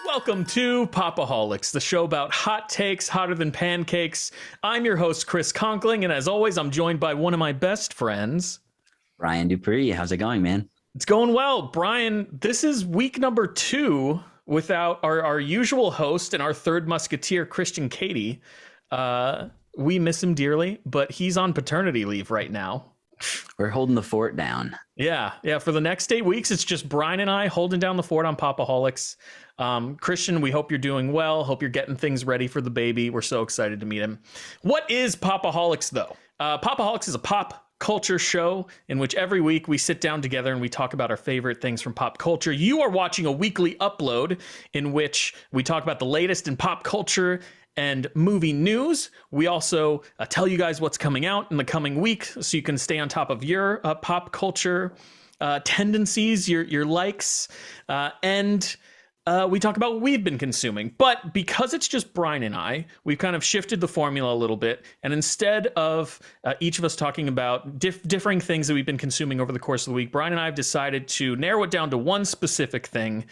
Welcome to Pop-O-Holics, the show about hot takes hotter than pancakes. I'm your host, Chris Conkling, and as always, I'm joined by one of my best friends, Brian Dupree. How's it going, man? It's going well. Brian, this is week number 2 without our usual host and our third musketeer, Christian Katie. We miss him dearly, but he's on paternity leave right now. We're holding the fort down. Yeah. For the next 8 weeks, it's just Brian and I holding down the fort on Pop-O-Holics. Christian, we hope you're doing well. Hope you're getting things ready for the baby. We're so excited to meet him. What is Pop-O-Holics, though? Pop-O-Holics is a pop culture show in which every week we sit down together and we talk about our favorite things from pop culture. You are watching a weekly upload in which we talk about the latest in pop culture and movie news. We also tell you guys what's coming out in the coming week so you can stay on top of your pop culture tendencies, your likes, and we talk about what we've been consuming. But because it's just Brian and I, we've kind of shifted the formula a little bit. And instead of each of us talking about differing things that we've been consuming over the course of the week, Brian and I have decided to narrow it down to one specific thing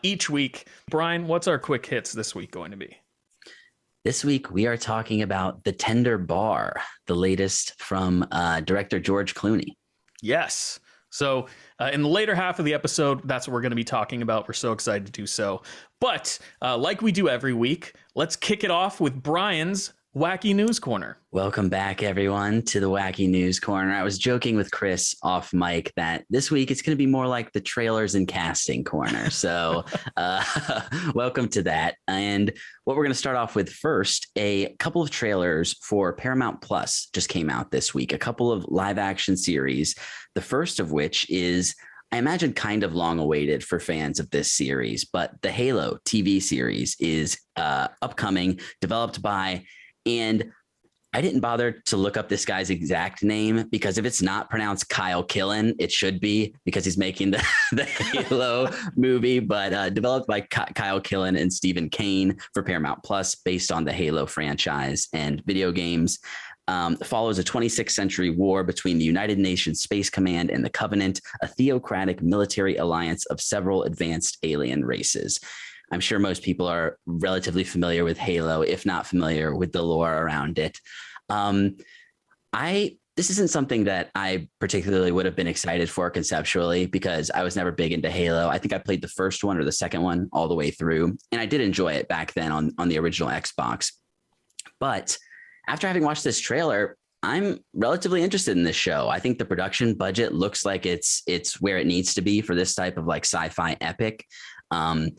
each week. Brian, what's our quick hits this week going to be? This week, we are talking about The Tender Bar, the latest from director George Clooney. Yes. So in the later half of the episode, that's what we're going to be talking about. We're so excited to do so. But like we do every week, let's kick it off with Brian's Wacky News Corner. Welcome back, everyone, to the Wacky News Corner. I was joking with Chris off mic that this week it's going to be more like the trailers and casting corner. So welcome to that. And what we're going to start off with first, a couple of trailers for Paramount Plus just came out this week, a couple of live action series. The first of which is, I imagine, kind of long awaited for fans of this series, but the Halo TV series is upcoming, developed by, and I didn't bother to look up this guy's exact name because if it's not pronounced Kyle Killen, it should be because he's making the Halo movie, but developed by Kyle Killen and Stephen Kane for Paramount Plus, based on the Halo franchise and video games. Follows a 26th century war between the United Nations Space Command and the Covenant, a theocratic military alliance of several advanced alien races. I'm sure most people are relatively familiar with Halo, if not familiar with the lore around it. This isn't something that I particularly would have been excited for conceptually because I was never big into Halo. I think I played the first one or the second one all the way through, and I did enjoy it back then on the original Xbox. But after having watched this trailer, I'm relatively interested in this show. I think the production budget looks like it's where it needs to be for this type of like sci-fi epic. I'm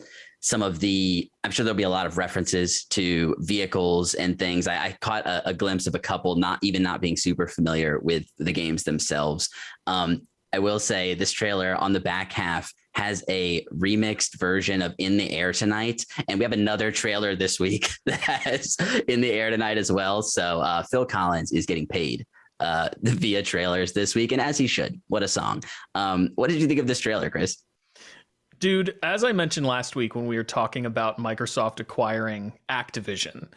sure there'll be a lot of references to vehicles and things. I caught a glimpse of a couple, not being super familiar with the games themselves. I will say this trailer on the back half has a remixed version of In the Air Tonight. And we have another trailer this week that has In the Air Tonight as well. So Phil Collins is getting paid via trailers this week, and as he should. What a song. What did you think of this trailer, Chris? Dude, as I mentioned last week when we were talking about Microsoft acquiring Activision,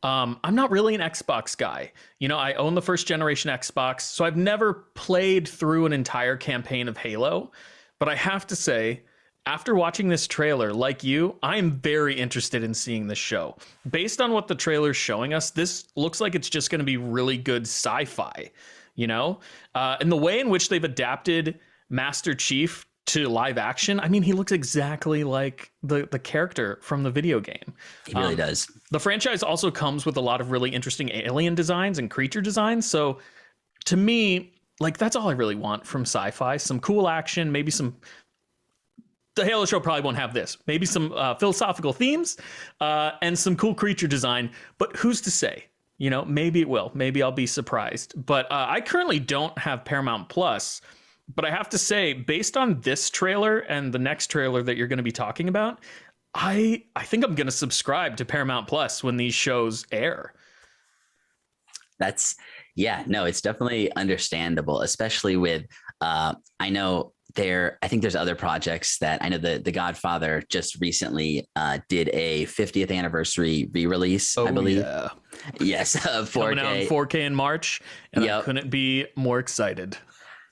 I'm not really an Xbox guy. You know, I own the first generation Xbox, so I've never played through an entire campaign of Halo. But I have to say, after watching this trailer, like you, I am very interested in seeing this show. Based on what the trailer's showing us, this looks like it's just going to be really good sci-fi, you know? And the way in which they've adapted Master Chief to live action, I mean, he looks exactly like the character from the video game. He really does. The franchise also comes with a lot of really interesting alien designs and creature designs. So to me, like, that's all I really want from sci-fi. Some cool action, maybe some... The Halo show probably won't have this. Maybe some philosophical themes and some cool creature design. But who's to say? You know, maybe it will. Maybe I'll be surprised. But I currently don't have Paramount Plus. But I have to say, based on this trailer and the next trailer that you're going to be talking about, I think I'm going to subscribe to Paramount Plus when these shows air. It's definitely understandable, especially with, I think there's other projects that I know the Godfather just recently did a 50th anniversary re-release, I believe. Yeah. Yes, 4K. Coming out in 4K in March, and I Yep. couldn't be more excited.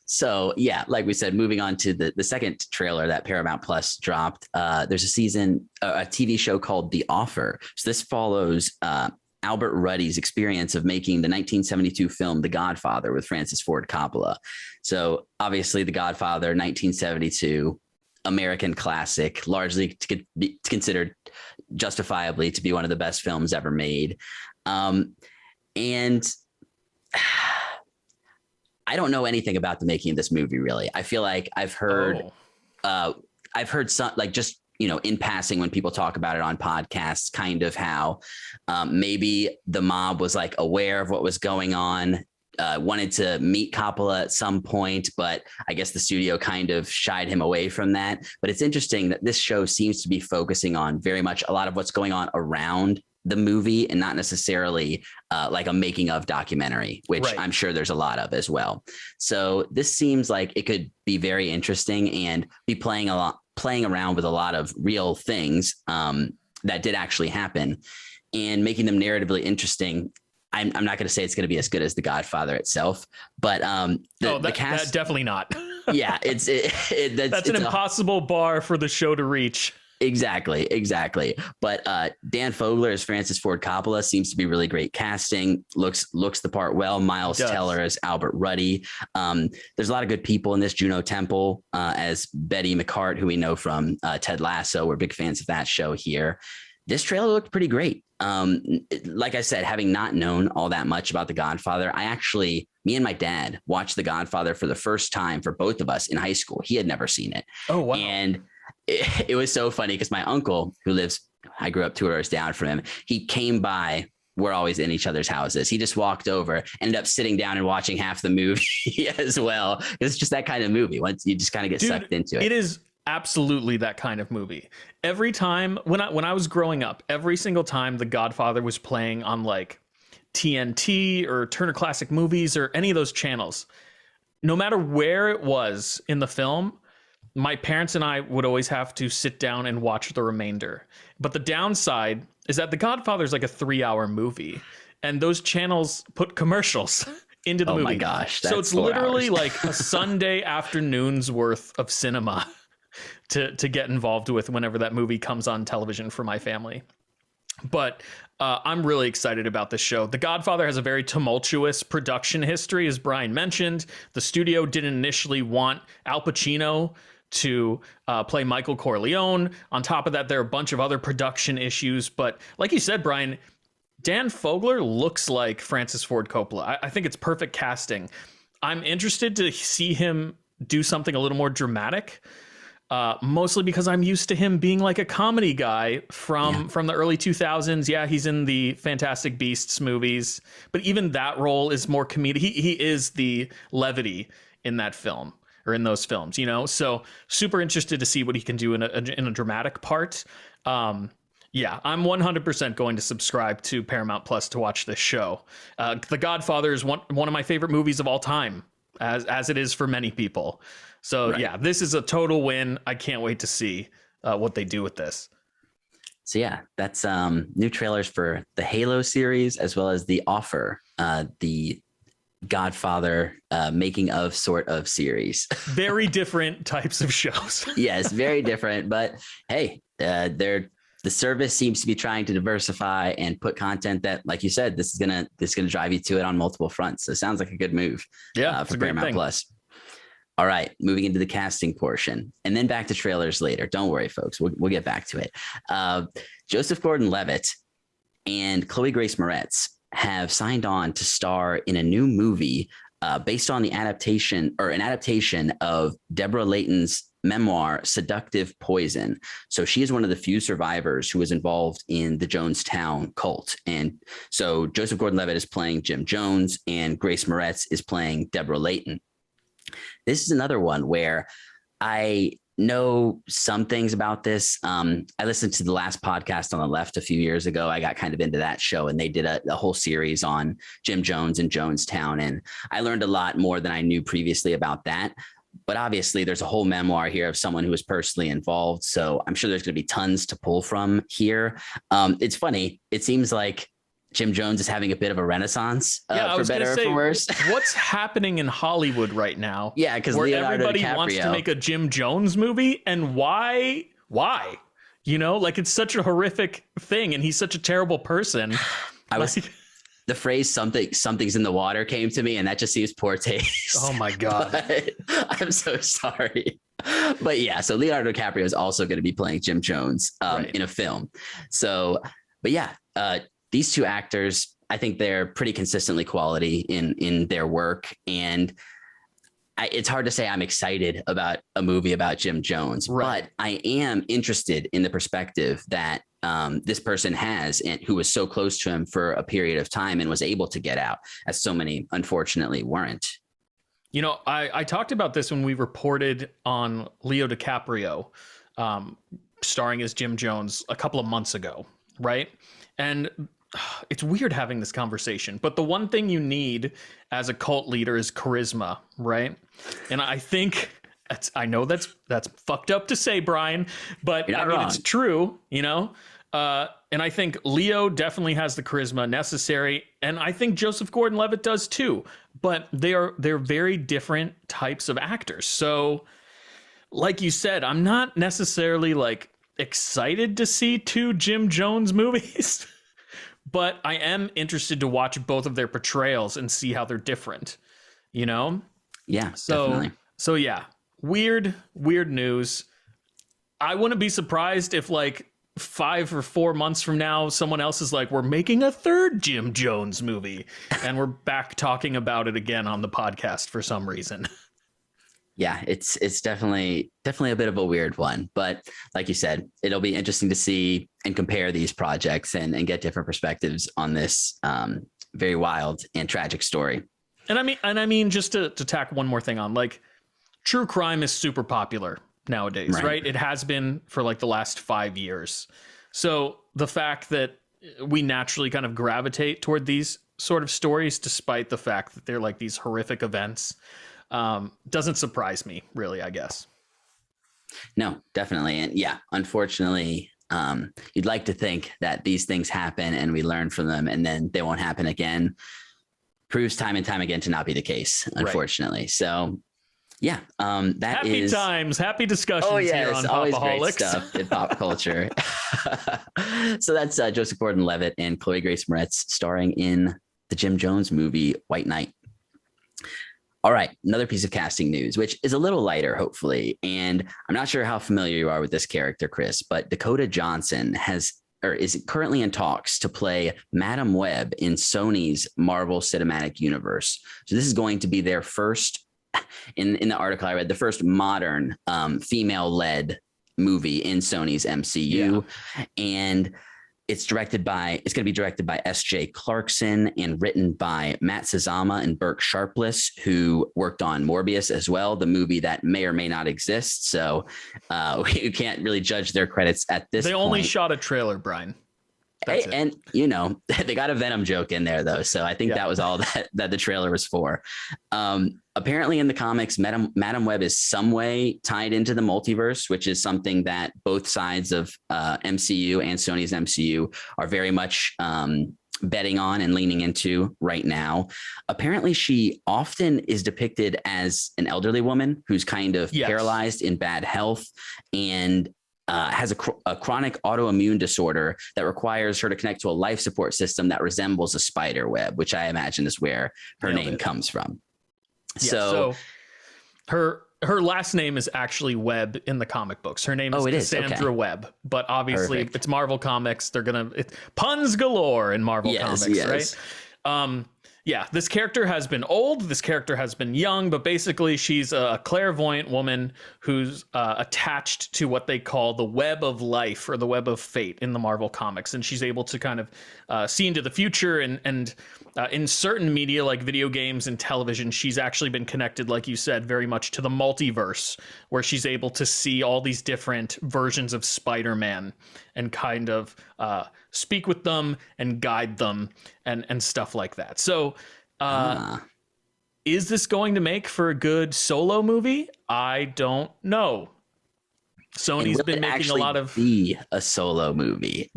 So yeah, like we said, moving on to the second trailer that Paramount Plus dropped. There's a TV show called The Offer. So this follows Albert Ruddy's experience of making the 1972 film The Godfather with Francis Ford Coppola. So obviously, The Godfather, 1972, American classic, largely to be considered justifiably to be one of the best films ever made. And I don't know anything about the making of this movie, really. I feel like I've heard some, like, just, you know, in passing when people talk about it on podcasts, kind of how maybe the mob was like aware of what was going on, wanted to meet Coppola at some point, but I guess the studio kind of shied him away from that. But it's interesting that this show seems to be focusing on very much a lot of what's going on around the movie and not necessarily like a making of documentary, which Right. I'm sure there's a lot of as well. So this seems like it could be very interesting and be playing around with a lot of real things that did actually happen and making them narratively interesting. I'm not going to say it's going to be as good as The Godfather itself, but the cast, definitely not. yeah, that's an impossible bar for the show to reach. Exactly. But Dan Fogler as Francis Ford Coppola seems to be really great casting. Looks the part well. Miles Teller as Albert Ruddy. There's a lot of good people in this. Juno Temple as Betty McCart, who we know from Ted Lasso. We're big fans of that show here. This trailer looked pretty great. Like I said, having not known all that much about The Godfather, me and my dad watched The Godfather for the first time for both of us in high school. He had never seen it. Oh, wow. And it was so funny because my uncle, I grew up 2 doors down from him. He came by. We're always in each other's houses. He just walked over, ended up sitting down and watching half the movie as well. It's just that kind of movie. Once you just kind of get sucked into it. It is absolutely that kind of movie. Every time when I was growing up, every single time The Godfather was playing on like TNT or Turner Classic Movies or any of those channels, no matter where it was in the film, my parents and I would always have to sit down and watch the remainder. But the downside is that The Godfather is like a 3-hour movie, and those channels put commercials into the movie. Oh my gosh. So it's literally like a Sunday afternoon's worth of cinema to get involved with whenever that movie comes on television for my family. But I'm really excited about this show. The Godfather has a very tumultuous production history, as Brian mentioned. The studio didn't initially want Al Pacino to play Michael Corleone. On top of that, there are a bunch of other production issues. But like you said, Brian, Dan Fogler looks like Francis Ford Coppola. I think it's perfect casting. I'm interested to see him do something a little more dramatic, mostly because I'm used to him being like a comedy guy from the early 2000s. Yeah, he's in the Fantastic Beasts movies, but even that role is more comedic. He is the levity in that film, or in those films, you know? So super interested to see what he can do in a dramatic part. Yeah, I'm 100% going to subscribe to Paramount Plus to watch this show. The Godfather is one of my favorite movies of all time, as it is for many people. So right. Yeah, this is a total win. I can't wait to see what they do with this. So yeah, that's new trailers for the Halo series, as well as The Offer, the Godfather making of sort of series. Very different types of shows. Yes, very different. But hey, the service seems to be trying to diversify and put content that, like you said, this is gonna drive you to it on multiple fronts. So it sounds like a good move. Yeah, for Paramount Plus. All right, moving into the casting portion, and then back to trailers later. Don't worry, folks. We'll get back to it. Joseph Gordon-Levitt and Chloe Grace Moretz have signed on to star in a new movie based on an adaptation of Deborah Layton's memoir, Seductive Poison. So she is one of the few survivors who was involved in the Jonestown cult. And so Joseph Gordon-Levitt is playing Jim Jones, and Grace Moretz is playing Deborah Layton. This is another one where I know some things about this. I listened to the last podcast on the left a few years ago. I got kind of into that show, and they did a whole series on Jim Jones and Jonestown. And I learned a lot more than I knew previously about that. But obviously there's a whole memoir here of someone who was personally involved. So I'm sure there's going to be tons to pull from here. It's funny. It seems like Jim Jones is having a bit of a renaissance, I for was better or say, for worse. What's happening in Hollywood right now? Yeah, because where Leonardo everybody DiCaprio wants to make a Jim Jones movie, and why? Why? You know, like it's such a horrific thing, and he's such a terrible person. The phrase something's in the water came to me, and that just seems poor taste. Oh my God. But I'm so sorry. But yeah, so Leonardo DiCaprio is also going to be playing Jim Jones in a film. So, but yeah, these two actors, I think they're pretty consistently quality in their work. And it's hard to say I'm excited about a movie about Jim Jones, but I am interested in the perspective that this person has, and who was so close to him for a period of time and was able to get out, as so many unfortunately weren't. You know, I talked about this when we reported on Leo DiCaprio starring as Jim Jones a couple of months ago, right? And it's weird having this conversation, but the one thing you need as a cult leader is charisma, right? And I think I know that's fucked up to say, Brian, but I mean, it's true, you know? And I think Leo definitely has the charisma necessary, and I think Joseph Gordon-Levitt does too. But they're very different types of actors. So, like you said, I'm not necessarily like excited to see two Jim Jones movies, but I am interested to watch both of their portrayals and see how they're different. You know? Yeah. Definitely. So yeah, weird news. I wouldn't be surprised if like 5 or 4 months from now, someone else is like, we're making a third Jim Jones movie, and we're back talking about it again on the podcast for some reason. Yeah, it's definitely a bit of a weird one, but like you said, it'll be interesting to see and compare these projects and get different perspectives on this very wild and tragic story. And I mean, just to tack one more thing on, like, true crime is super popular nowadays, right? It has been for like the last 5 years. So the fact that we naturally kind of gravitate toward these sort of stories, despite the fact that they're like these horrific events, doesn't surprise me, really, I guess. No, definitely. And yeah, unfortunately, you'd like to think that these things happen and we learn from them and then they won't happen again. Proves time and time again to not be the case, unfortunately. Right. So yeah, happy times, happy discussions here on Pop-O-Holics. Great stuff in pop culture. So that's Joseph Gordon-Levitt and Chloe Grace Moretz starring in the Jim Jones movie White Knight. All right, another piece of casting news, which is a little lighter, hopefully. And I'm not sure how familiar you are with this character, Chris, but Dakota Johnson is currently in talks to play Madam Web in Sony's Marvel Cinematic Universe. So this is going to be their first, in the article I read, the first modern female-led movie in Sony's MCU. Yeah. And it's going to be directed by S.J. Clarkson and written by Matt Sazama and Burke Sharpless, who worked on Morbius as well, the movie that may or may not exist. So you can't really judge their credits at this point. They only shot a trailer, Brian. And, you know, they got a Venom joke in there, though. So I think that was all that the trailer was for. Apparently in the comics, Madam Web is some way tied into the multiverse, which is something that both sides of MCU and Sony's MCU are very much betting on and leaning into right now. Apparently, she often is depicted as an elderly woman who's kind of paralyzed in bad health and has a chronic autoimmune disorder that requires her to connect to a life support system that resembles a spider web, which I imagine is where her name comes from. Yeah, so her last name is actually Webb in the comic books. Her name is Cassandra Webb, but obviously it's Marvel Comics. It's puns galore in Marvel Comics, right? Yeah, this character has been old. This character has been young, but basically she's a clairvoyant woman who's attached to what they call the web of life or the web of fate in the Marvel Comics. And she's able to kind of see into the future and in certain media like video games and television, she's actually been connected, like you said, very much to the multiverse, where she's able to see all these different versions of Spider-Man and kind of speak with them and guide them and stuff like that. So is this going to make for a good solo movie? I don't know. Sony's been making a lot of be a solo movie.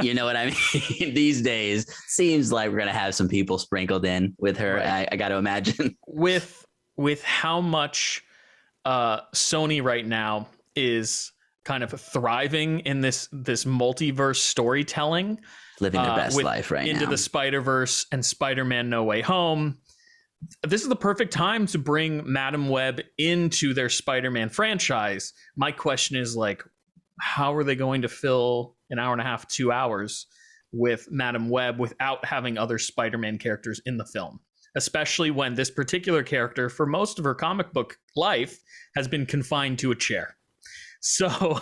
You know what I mean? These days, seems like we're gonna have some people sprinkled in with her. Right. I got to imagine. With how much Sony right now is kind of thriving in this multiverse storytelling, Living their best life right Into now. the Spider-Verse and Spider-Man No Way Home. This is the perfect time to bring Madam Web into their Spider-Man franchise. My question is, like, how are they going to fill an hour and a half, 2 hours with Madam Web without having other Spider-Man characters in the film? Especially when this particular character, for most of her comic book life, has been confined to a chair. So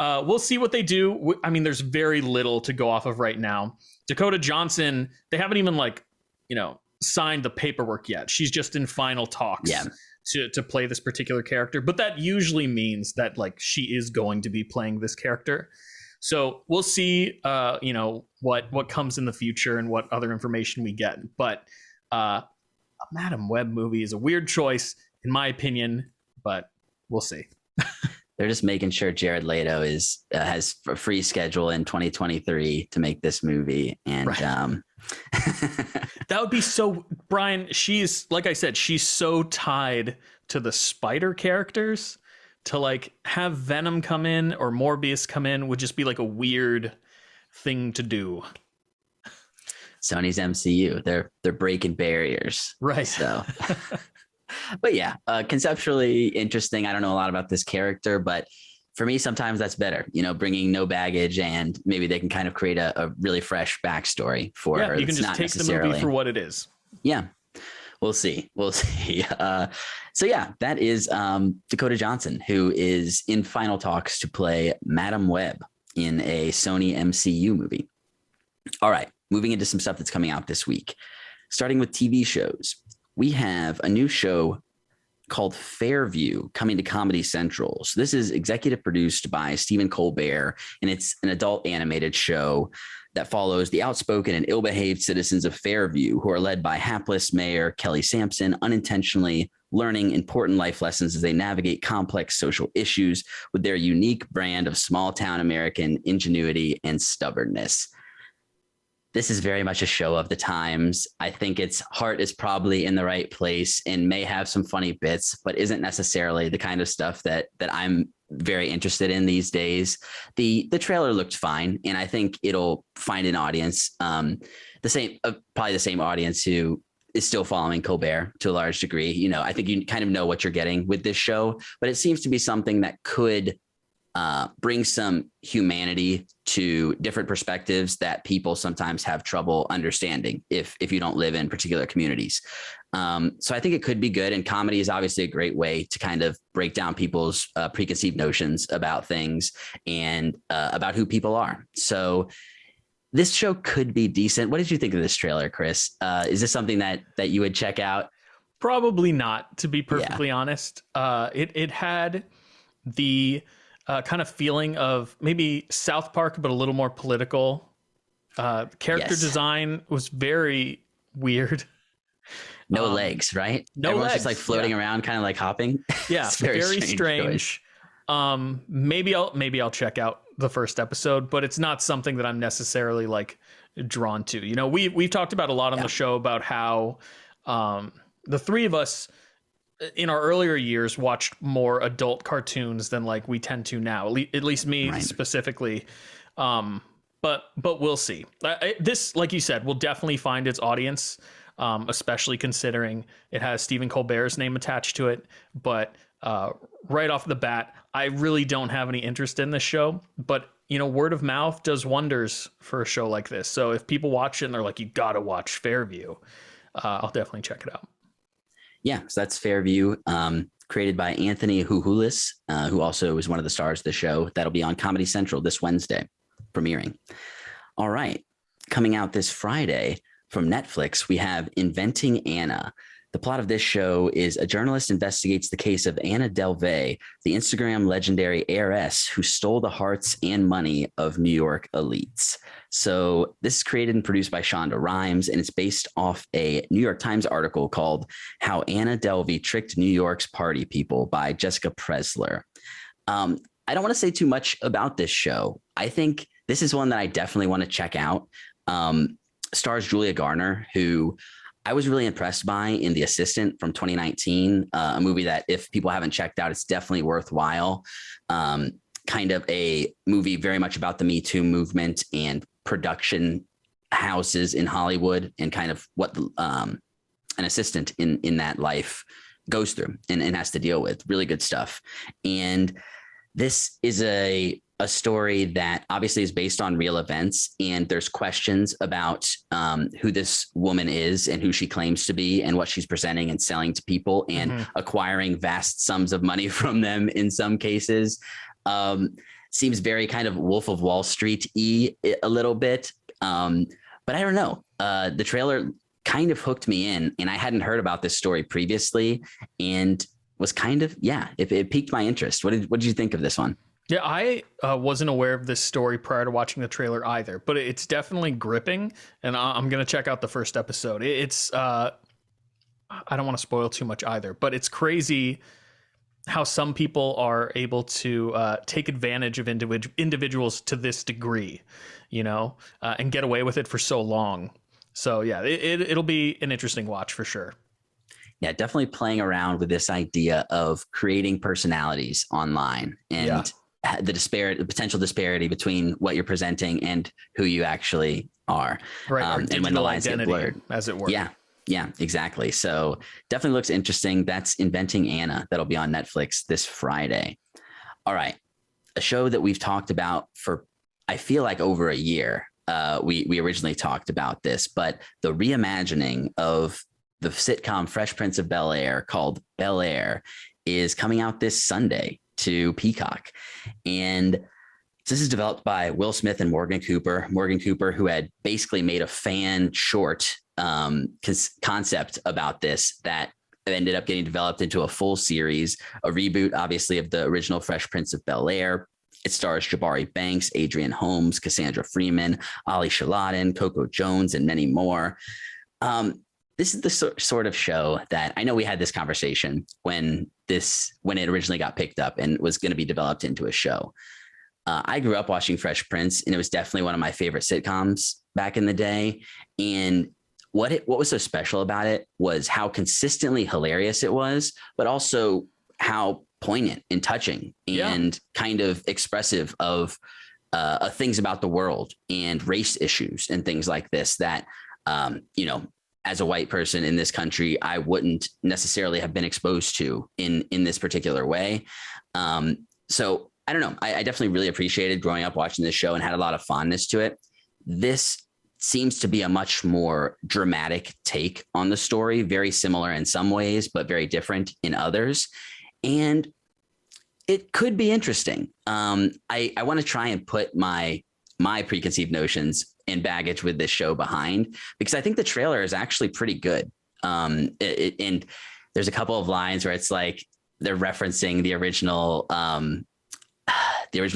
we'll see what they do. I mean, there's very little to go off of right now. Dakota Johnson, they haven't even signed the paperwork yet. She's just in final talks to play this particular character. But that usually means that she is going to be playing this character. So we'll see, what comes in the future and what other information we get. But a Madam Web movie is a weird choice, in my opinion, but we'll see. They're just making sure Jared Leto has a free schedule in 2023 to make this movie. And right. That would be so, Brian, she's, like I said, she's so tied to the Spider characters, to have Venom come in or Morbius come in would just be a weird thing to do. Sony's MCU, they're breaking barriers. Right. So but yeah, conceptually interesting. I don't know a lot about this character, but for me, sometimes that's better, bringing no baggage, and maybe they can kind of create a really fresh backstory for her. You can just take the movie for what it is. Yeah, we'll see. So yeah, that is Dakota Johnson, who is in final talks to play Madam Web in a Sony MCU movie. All right, moving into some stuff that's coming out this week, starting with TV shows. We have a new show called Fairview coming to Comedy Central. So this is executive produced by Stephen Colbert, and it's an adult animated show that follows the outspoken and ill-behaved citizens of Fairview, who are led by hapless Mayor Kelly Sampson, unintentionally learning important life lessons as they navigate complex social issues with their unique brand of small-town American ingenuity and stubbornness. This is very much a show of the times. I think its heart is probably in the right place and may have some funny bits, but isn't necessarily the kind of stuff that I'm very interested in these days. The trailer looked fine, and I think it'll find an audience. Probably the same audience who is still following Colbert to a large degree. I think you kind of know what you're getting with this show, but it seems to be something that could bring some humanity to different perspectives that people sometimes have trouble understanding if you don't live in particular communities. So I think it could be good. And comedy is obviously a great way to kind of break down people's preconceived notions about things and about who people are. So this show could be decent. What did you think of this trailer, Chris? Is this something that you would check out? Probably not, to be perfectly honest. It had the kind of feeling of maybe South Park, but a little more political. Character design was very weird. No legs, right? No Everyone's legs. Just floating around, kind of like hopping. Yeah, It's very strange. Maybe I'll check out the first episode, but it's not something that I'm necessarily drawn to. We've talked about a lot on the show about how the three of us in our earlier years watched more adult cartoons than we tend to now, at least me specifically. But we'll see. This, like you said, will definitely find its audience, especially considering it has Stephen Colbert's name attached to it. But right off the bat, I really don't have any interest in this show, but word of mouth does wonders for a show like this. So if people watch it and they're like, you got to watch Fairview, I'll definitely check it out. Yeah, so that's Fairview, created by Anthony Huhulis, who also is one of the stars of the show. That'll be on Comedy Central this Wednesday, premiering. All right, coming out this Friday from Netflix, we have Inventing Anna. The plot of this show is a journalist investigates the case of Anna Delvey, the Instagram legendary heiress who stole the hearts and money of New York elites. So this is created and produced by Shonda Rhimes, and it's based off a New York Times article called How Anna Delvey Tricked New York's Party People by Jessica Presler. I don't want to say too much about this show. I think this is one that I definitely want to check out. Stars Julia Garner, who I was really impressed by in The Assistant from 2019, a movie that if people haven't checked out, it's definitely worthwhile. Kind of a movie very much about the Me Too movement and production houses in Hollywood and kind of what an assistant in that life goes through and has to deal with. Really good stuff. And this is a story that obviously is based on real events, and there's questions about who this woman is and who she claims to be and what she's presenting and selling to people and acquiring vast sums of money from them in some cases. Seems very kind of Wolf of Wall Street-y a little bit. But I don't know. The trailer kind of hooked me in, and I hadn't heard about this story previously and was kind of, it piqued my interest. What did you think of this one? Yeah, I wasn't aware of this story prior to watching the trailer either, but it's definitely gripping, and I'm going to check out the first episode. It's, I don't want to spoil too much either, but it's crazy how some people are able to take advantage of individuals to this degree, and get away with it for so long. So yeah, it'll be an interesting watch for sure. Yeah, definitely playing around with this idea of creating personalities online and the potential disparity between what you're presenting and who you actually are. Right. And when the lines get blurred, as it were. Yeah, exactly. So definitely looks interesting. That's Inventing Anna. That'll be on Netflix this Friday. All right. A show that we've talked about for, I feel like, over a year. We originally talked about this, but the reimagining of the sitcom Fresh Prince of Bel-Air called Bel-Air is coming out this Sunday to Peacock. And this is developed by Will Smith and Morgan Cooper. Morgan Cooper, who had basically made a fan short concept about this that ended up getting developed into a full series, a reboot, obviously, of the original Fresh Prince of Bel-Air. It stars Jabari Banks, Adrian Holmes, Cassandra Freeman, Ali Shaladin, Coco Jones, and many more. This is the sort of show that I know we had this conversation when it originally got picked up and was going to be developed into a show. I grew up watching Fresh Prince, and it was definitely one of my favorite sitcoms back in the day. And what was so special about it was how consistently hilarious it was, but also how poignant and touching and kind of expressive of things about the world and race issues and things like this that, as a white person in this country, I wouldn't necessarily have been exposed to in this particular way. So I don't know. I definitely really appreciated growing up watching this show and had a lot of fondness to it. This seems to be a much more dramatic take on the story, very similar in some ways, but very different in others. And it could be interesting. I want to try and put my preconceived notions and baggage with this show behind, because I think the trailer is actually pretty good. And there's a couple of lines where it's like they're referencing the original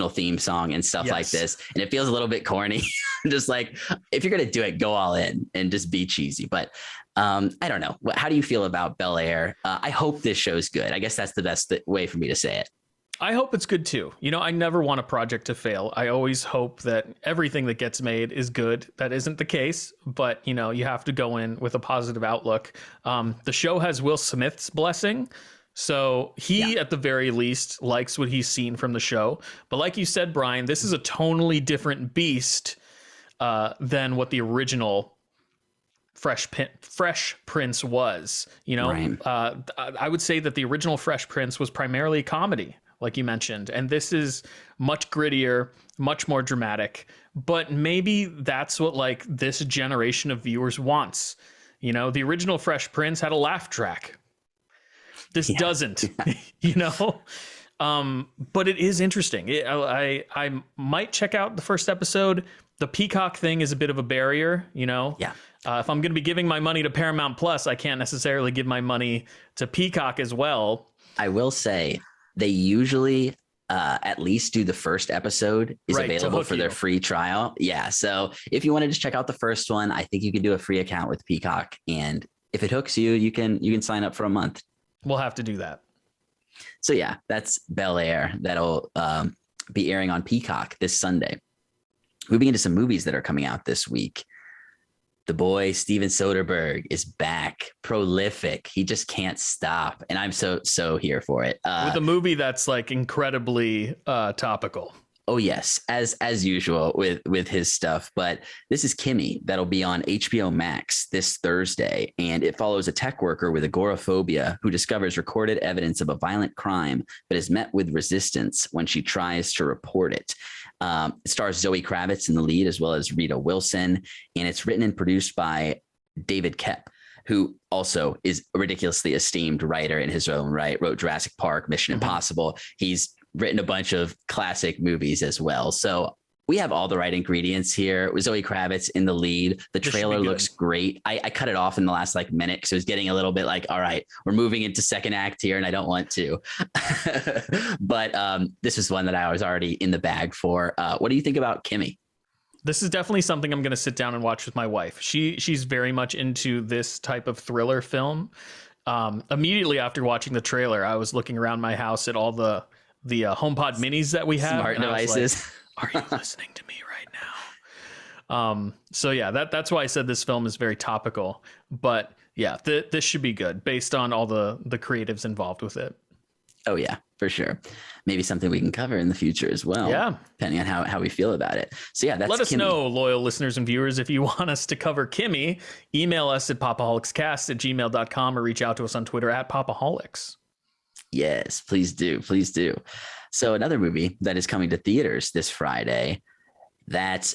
theme song and stuff like this. And it feels a little bit corny. Just like, if you're going to do it, go all in and just be cheesy. But I don't know. How do you feel about Bel-Air? I hope this show's good. I guess that's the best way for me to say it. I hope it's good too. I never want a project to fail. I always hope that everything that gets made is good. That isn't the case, but you have to go in with a positive outlook. The show has Will Smith's blessing. So he, at the very least, likes what he's seen from the show. But like you said, Brian, this is a tonally different beast than what the original Fresh Prince was. Right. I would say that the original Fresh Prince was primarily comedy, like you mentioned. And this is much grittier, much more dramatic. But maybe that's what this generation of viewers wants. The original Fresh Prince had a laugh track. This doesn't, but it is interesting. I might check out the first episode. The Peacock thing is a bit of a barrier, Yeah. If I'm going to be giving my money to Paramount Plus, I can't necessarily give my money to Peacock as well. I will say they usually at least do the first episode is available for their free trial. Yeah. So if you wanted to check out the first one, I think you can do a free account with Peacock. And if it hooks you, you can sign up for a month. We'll have to do that. So yeah, that's Bel-Air. That'll be airing on Peacock this Sunday. moving into some movies that are coming out this week. The boy Steven Soderbergh is back, prolific. He just can't stop, and I'm so here for it. With a movie that's like incredibly topical. Oh yes, as usual with his stuff. But this is KIMI that'll be on HBO Max this Thursday, and it follows a tech worker with agoraphobia who discovers recorded evidence of a violent crime, but is met with resistance when she tries to report it. It stars Zoe Kravitz in the lead, as well as Rita Wilson, and it's written and produced by David Koepp, who also is a ridiculously esteemed writer in his own right. Wrote Jurassic Park, Mission Impossible. He's written a bunch of classic movies as well. So we have all the right ingredients here. With Zoe Kravitz in the lead. The trailer looks great. I cut it off in the last minute because it was getting a little bit like, all right, we're moving into second act here and I don't want to. But this is one that I was already in the bag for. What do you think about KIMI? This is definitely something I'm going to sit down and watch with my wife. She's very much into this type of thriller film. Immediately after watching the trailer, I was looking around my house at all the HomePod minis that we have. Smart devices. Are you listening to me right now? So yeah, that's why I said this film is very topical. But yeah, this should be good based on all the creatives involved with it. Oh yeah, for sure. Maybe something we can cover in the future as well. Yeah, depending on how we feel about it. So yeah, let us KIMI. know, loyal listeners and viewers, if you want us to cover KIMI. Email us at popaholicscast@gmail.com or reach out to us on Twitter at Pop-O-Holics. Yes, please do. Please do. So another movie that is coming to theaters this Friday that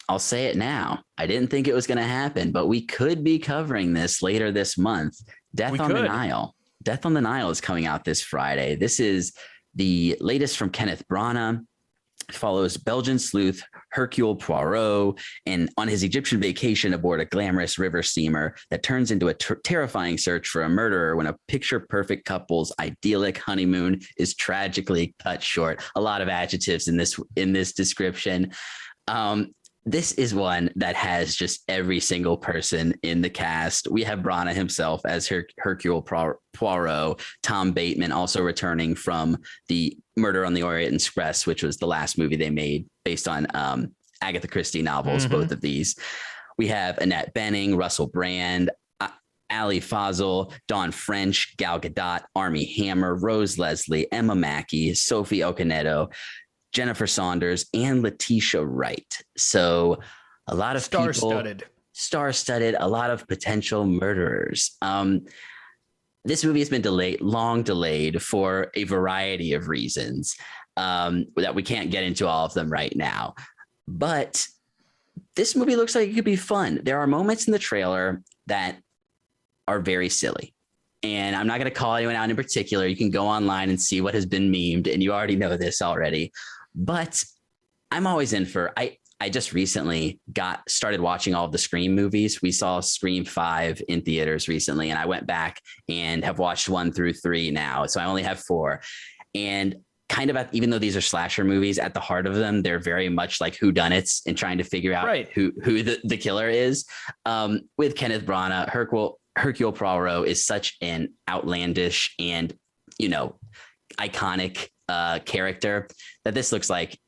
I'll say it now. I didn't think it was going to happen, but we could be covering this later this month. Death on the Nile. Death on the Nile is coming out this Friday. This is the latest from Kenneth Branagh. It follows Belgian sleuth Hercule Poirot and on his Egyptian vacation aboard a glamorous river steamer that turns into a terrifying search for a murderer when a picture-perfect couple's idyllic honeymoon is tragically cut short. A lot of adjectives in this description. This is one that has just every single person in the cast. We have Branagh himself as Hercule Poirot, Tom Bateman also returning from the Murder on the Orient Express, which was the last movie they made based on Agatha Christie novels, both of these. We have Annette Bening, Russell Brand, Ali Fazal, Dawn French, Gal Gadot, Armie Hammer, Rose Leslie, Emma Mackey, Sophie Okonedo, Jennifer Saunders, and Letitia Wright. So a lot of star-studded, a lot of potential murderers. This movie has been long delayed for a variety of reasons that we can't get into all of them right now. But this movie looks like it could be fun. There are moments in the trailer that are very silly. And I'm not going to call anyone out in particular. You can go online and see what has been memed, and you already know this already. But I'm always in for, I just recently started watching all of the Scream movies. We saw Scream 5 in theaters recently, and I went back and have watched 1 through 3 now. So I only have 4. And kind of even though these are slasher movies, at the heart of them, they're very much like whodunits and trying to figure out who the killer is. With Kenneth Branagh, Hercule Poirot is such an outlandish and, iconic character that this looks like,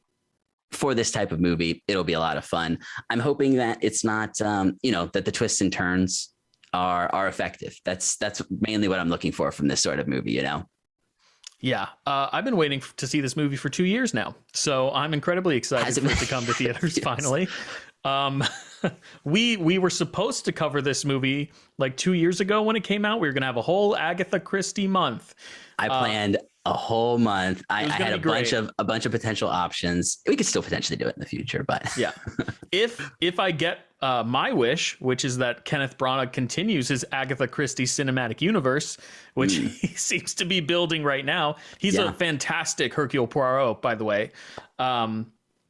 for this type of movie, it'll be a lot of fun. I'm hoping that it's not, that the twists and turns are effective. That's mainly what I'm looking for from this sort of movie, Yeah. I've been waiting to see this movie for 2 years now, so I'm incredibly excited for it to come to theaters finally. We were supposed to cover this movie like 2 years ago when it came out. We were going to have a whole Agatha Christie month. I planned a whole month. I had a bunch of potential options. We could still potentially do it in the future, but yeah. If I get my wish, which is that Kenneth Branagh continues his Agatha Christie cinematic universe, which he seems to be building right now. He's a fantastic Hercule Poirot, by the way.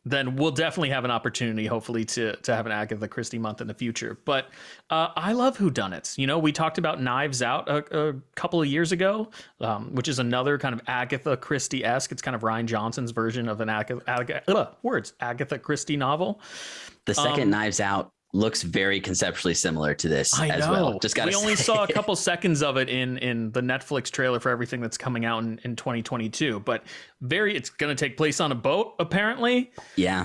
Then we'll definitely have an opportunity, hopefully, to have an Agatha Christie month in the future. But I love whodunits. We talked about Knives Out a couple of years ago, which is another kind of Agatha Christie-esque. It's kind of Rian Johnson's version of an Agatha Christie novel. The second Knives Out looks very conceptually similar to this I as know. well. Just got we only saw a couple seconds of it in the Netflix trailer for everything that's coming out in 2022, but it's going to take place on a boat apparently. Yeah.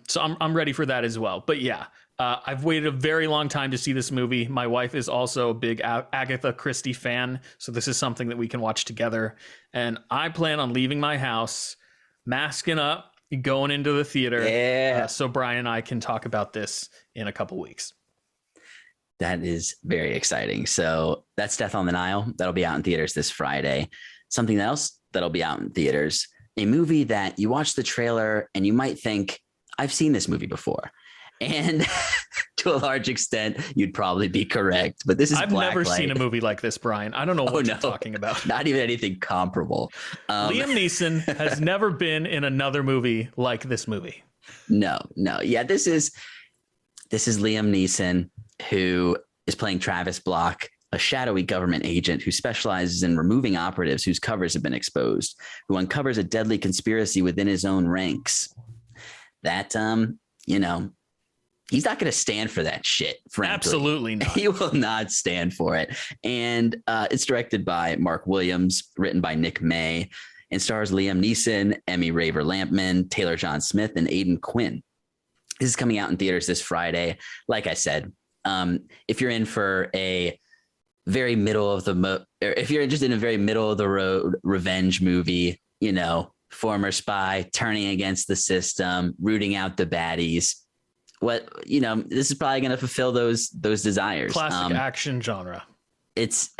So I'm ready for that as well. But yeah, I've waited a very long time to see this movie. My wife is also a big Agatha Christie fan, so this is something that we can watch together. And I plan on leaving my house, masking up, going into the theater, so Brian and I can talk about this in a couple weeks. That is very exciting. So that's Death on the Nile. That'll be out in theaters this Friday. Something else that'll be out in theaters, a movie that you watch the trailer and you might think, I've seen this movie before. And to a large extent, you'd probably be correct. But this is I've Blacklight. never seen a movie like this, Brian. I don't know what you're talking about. Not even anything comparable. Liam Neeson has never been in another movie like this movie. No. Yeah, this is Liam Neeson, who is playing Travis Block, a shadowy government agent who specializes in removing operatives whose covers have been exposed, who uncovers a deadly conspiracy within his own ranks. That, he's not going to stand for that shit, frankly. Absolutely not. He will not stand for it. And it's directed by Mark Williams, written by Nick May, and stars Liam Neeson, Emmy Raver-Lampman, Taylor John Smith, and Aidan Quinn. This is coming out in theaters this Friday. Like I said, if you're in for a very if you're interested in a very middle of the road revenge movie, former spy turning against the system, rooting out the baddies, this is probably going to fulfill those desires. Classic action genre. It's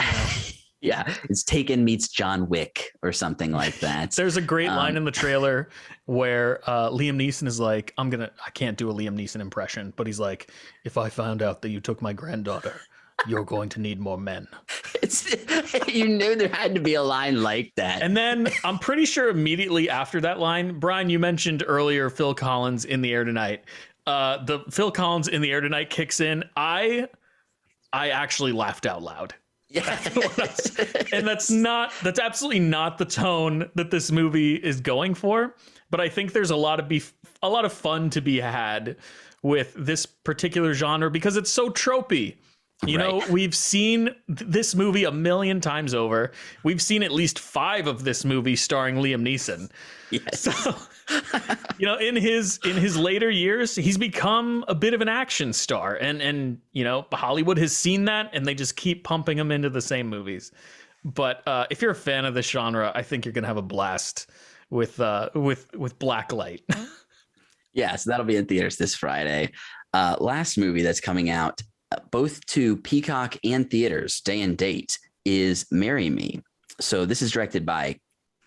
it's Taken meets John Wick or something like that. There's a great line in the trailer where Liam Neeson is like, I can't do a Liam Neeson impression, but he's like, if I found out that you took my granddaughter, you're going to need more men. You knew there had to be a line like that. And then I'm pretty sure immediately after that line, Brian, you mentioned earlier Phil Collins in the Air Tonight. The Phil Collins in the Air Tonight kicks in. I actually laughed out loud. Yeah. And that's absolutely not the tone that this movie is going for. But I think there's a lot of fun to be had with this particular genre because it's so tropey. We've seen this movie a million times over. We've seen at least 5 of this movie starring Liam Neeson. Yes. So, in his later years, he's become a bit of an action star, and Hollywood has seen that, and they just keep pumping him into the same movies. But if you're a fan of this genre, I think you're gonna have a blast with Blacklight. Yeah, so that'll be in theaters this Friday. Last movie that's coming out, both to Peacock and theaters, day and date, is Marry Me. So this is directed by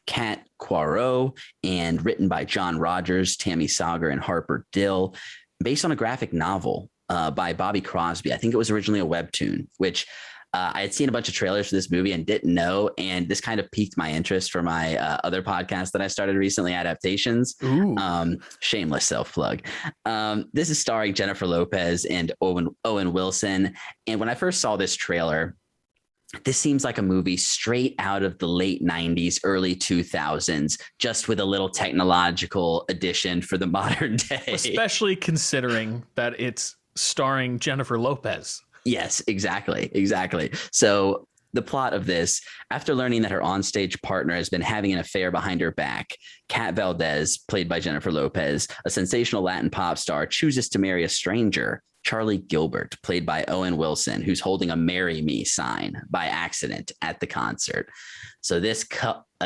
Kat Poirot and written by John Rogers, Tammy Sauger, and Harper Dill, based on a graphic novel by Bobby Crosby. I think it was originally a webtoon, which I had seen a bunch of trailers for this movie and didn't know. And this kind of piqued my interest for my other podcast that I started recently, Adaptations. Shameless self-plug. This is starring Jennifer Lopez and Owen Wilson. And when I first saw this trailer, this seems like a movie straight out of the late 90s, early 2000s, just with a little technological addition for the modern day. Especially considering that it's starring Jennifer Lopez. Yes, exactly. So the plot of this, after learning that her onstage partner has been having an affair behind her back, Kat Valdez, played by Jennifer Lopez, a sensational Latin pop star, chooses to marry a stranger, Charlie Gilbert, played by Owen Wilson, who's holding a "Marry Me" sign by accident at the concert. So this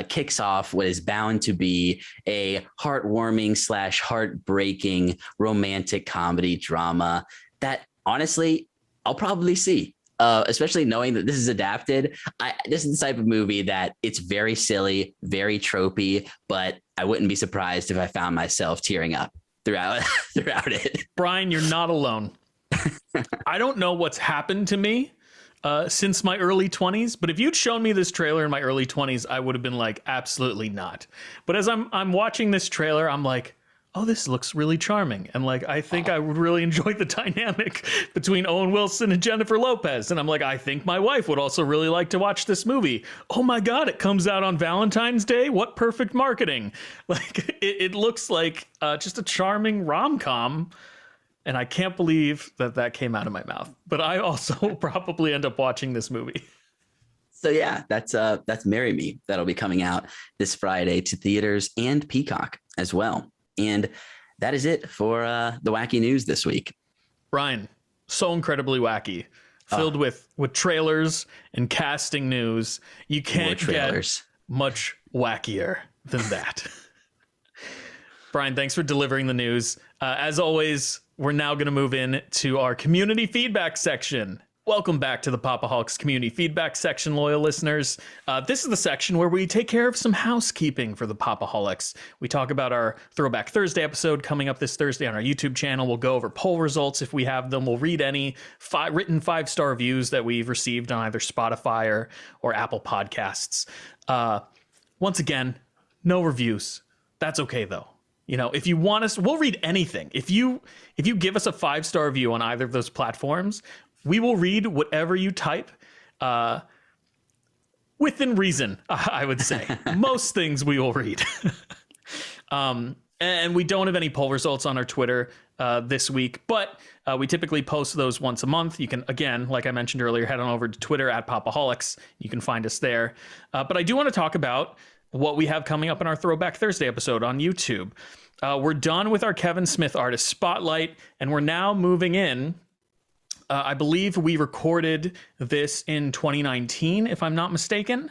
kicks off what is bound to be a heartwarming / heartbreaking romantic comedy drama that, honestly, I'll probably see, especially knowing that this is adapted. This is the type of movie that it's very silly, very tropey, but I wouldn't be surprised if I found myself tearing up throughout it. Brian, you're not alone. I don't know what's happened to me since my early 20s, but if you'd shown me this trailer in my early 20s, I would have been like, absolutely not. But as I'm watching this trailer, I'm like, oh, this looks really charming. And like, I think I would really enjoy the dynamic between Owen Wilson and Jennifer Lopez. And I'm like, I think my wife would also really like to watch this movie. Oh my God, it comes out on Valentine's Day. What perfect marketing. Like it looks like just a charming rom-com. And I can't believe that came out of my mouth. But I also will probably end up watching this movie. So yeah, that's Marry Me. That'll be coming out this Friday to theaters and Peacock as well. And that is it for the wacky news this week. Brian, so incredibly wacky, filled with trailers and casting news. You can't get much wackier than that. Brian, thanks for delivering the news. As always, we're now going to move in to our community feedback section. Welcome back to the Pop-O-Holics community feedback section, loyal listeners. This is the section where we take care of some housekeeping for the Pop-O-Holics. We talk about our Throwback Thursday episode coming up this Thursday on our YouTube channel. We'll go over poll results if we have them. We'll read any written 5-star reviews that we've received on either Spotify or Apple Podcasts. Once again, no reviews. That's okay, though. You know, if you want us, we'll read anything. If you give us a 5-star review on either of those platforms, we will read whatever you type within reason, I would say. Most things we will read. And we don't have any poll results on our Twitter this week, but we typically post those once a month. You can, again, like I mentioned earlier, head on over to Twitter at Pop-O-Holics. You can find us there. But I do want to talk about what we have coming up in our Throwback Thursday episode on YouTube. We're done with our Kevin Smith Artist Spotlight, and we're now moving in. I believe we recorded this in 2019, if I'm not mistaken.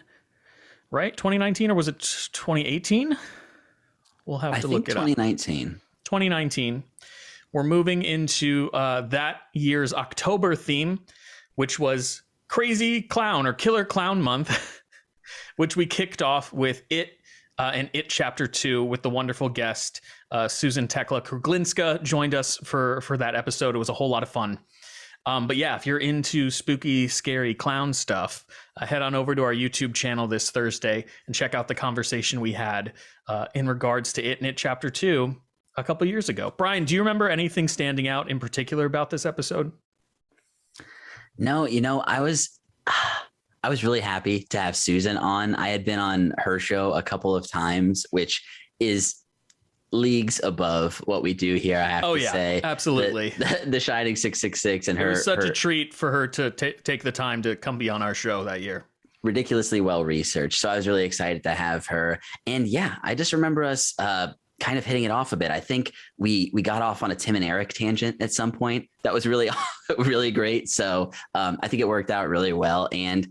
Right? 2019, or was it 2018? We'll have to look it up. 2019. 2019. We're moving into that year's October theme, which was Crazy Clown or Killer Clown Month, which we kicked off with It and It Chapter 2 with the wonderful guest, Susan Tekla Kruglinska joined us for that episode. It was a whole lot of fun. But yeah, if you're into spooky, scary clown stuff, head on over to our YouTube channel this Thursday and check out the conversation we had in regards to It and It Chapter 2 a couple years ago. Brian, do you remember anything standing out in particular about this episode? No, I was really happy to have Susan on. I had been on her show a couple of times, which is leagues above what we do here, I have to say. Absolutely. The Shining 666 and her. It was such a treat for her to take the time to come be on our show that year. Ridiculously well researched. So I was really excited to have her. And yeah, I just remember us kind of hitting it off a bit. I think we got off on a Tim and Eric tangent at some point. That was really, really great. So I think it worked out really well. And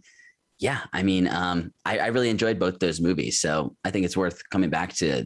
yeah, I mean, I really enjoyed both those movies. So I think it's worth coming back to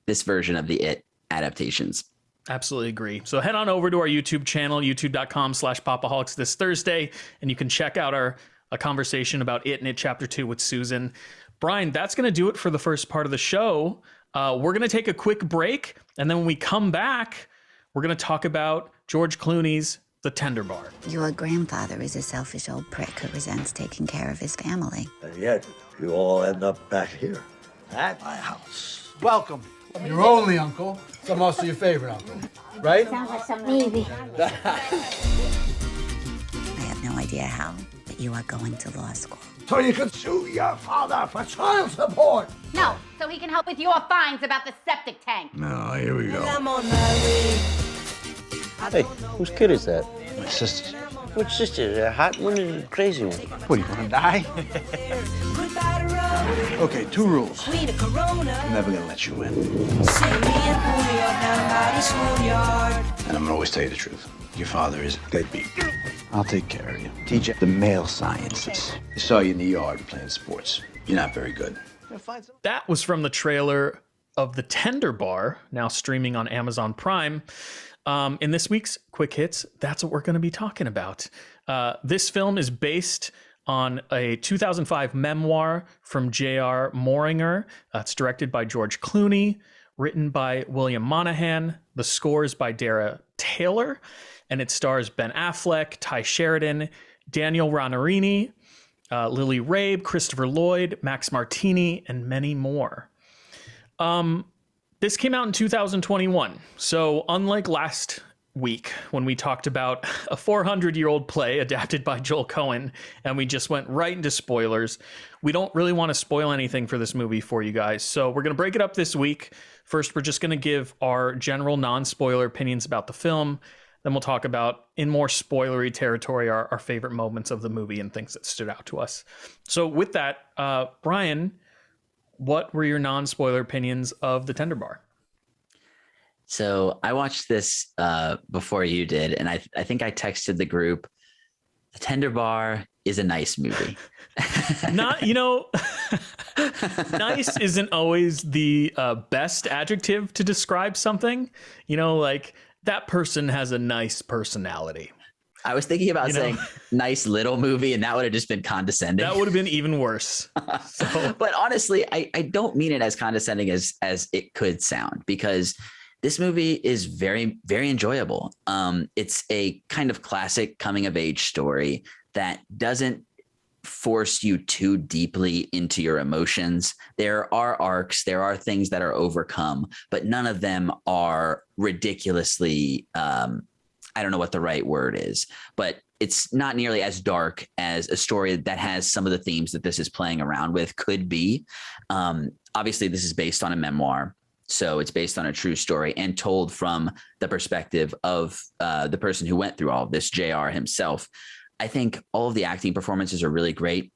this version of the It adaptations. Absolutely agree. So head on over to our YouTube channel, youtube.com/Pop-O-Holics this Thursday, and you can check out a conversation about It and It Chapter 2 with Susan. Brian, that's going to do it for the first part of the show. We're going to take a quick break, and then when we come back, we're going to talk about George Clooney's The Tender Bar. Your grandfather is a selfish old prick who resents taking care of his family. And yet, you all end up back here at my house. Welcome. I'm your only uncle, so I'm also your favorite uncle, right? Sounds like some maybe. I have no idea how, but you are going to law school. So you can sue your father for child support. No, so he can help with your fines about the septic tank. No, here we go. Hey, whose kid is that? My sister's. Which sister? The hot one or the crazy one? What, do you want to die? Okay, 2 rules. I'm never gonna let you in. And I'm gonna always tell you the truth. Your father is deadbeat. I'll take care of you. Teach you the male sciences. I saw you in the yard playing sports. You're not very good. That was from the trailer of The Tender Bar, now streaming on Amazon Prime. In this week's Quick Hits, that's what we're going to be talking about. This film is based on a 2005 memoir from J.R. Moringer. It's directed by George Clooney, written by William Monahan. The score is by Dara Taylor, and it stars Ben Affleck, Ty Sheridan, Daniel Ranieri, Lily Rabe, Christopher Lloyd, Max Martini, and many more. This came out in 2021. So unlike last week when we talked about a 400-year-old play adapted by Joel Cohen, and we just went right into spoilers. We don't really want to spoil anything for this movie for you guys, so we're going to break it up this week. First, we're just going to give our general non-spoiler opinions about the film. Then we'll talk about, in more spoilery territory, our favorite moments of the movie and things that stood out to us. So with that, Brian, what were your non-spoiler opinions of The Tender Bar? So I watched this before you did, and I think I texted the group, The Tender Bar is a nice movie. Not, nice isn't always the best adjective to describe something. Like, that person has a nice personality. I was thinking about saying nice little movie, and that would have just been condescending. That would have been even worse. But honestly, I don't mean it as condescending as it could sound, because this movie is very, very enjoyable. It's a kind of classic coming of age story that doesn't force you too deeply into your emotions. There are arcs, there are things that are overcome, but none of them are ridiculously, I don't know what the right word is, but it's not nearly as dark as a story that has some of the themes that this is playing around with could be. Obviously, this is based on a memoir. So it's based on a true story and told from the perspective of the person who went through all of this, JR himself. I think all of the acting performances are really great.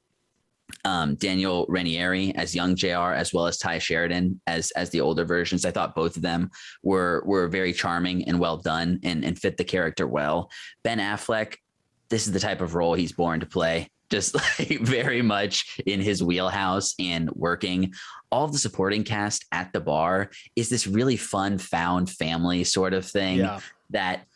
Daniel Ranieri as young JR, as well as Ty Sheridan as the older versions. I thought both of them were very charming and well done and fit the character well. Ben Affleck, this is the type of role he's born to play. Just like very much in his wheelhouse and working. All of the supporting cast at the bar is this really fun found family sort of thing that,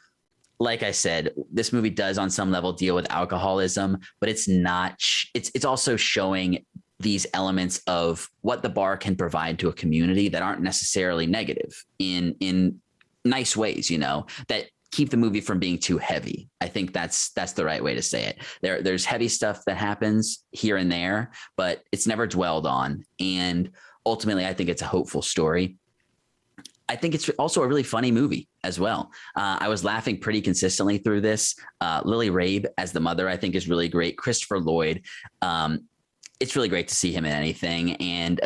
like I said, this movie does on some level deal with alcoholism, but it's not, it's also showing these elements of what the bar can provide to a community that aren't necessarily negative in nice ways, that keep the movie from being too heavy. I think that's the right way to say it. There's heavy stuff that happens here and there, but it's never dwelled on. And ultimately, I think it's a hopeful story. I think it's also a really funny movie as well. I was laughing pretty consistently through this. Lily Rabe as the mother, I think, is really great. Christopher Lloyd, it's really great to see him in anything. And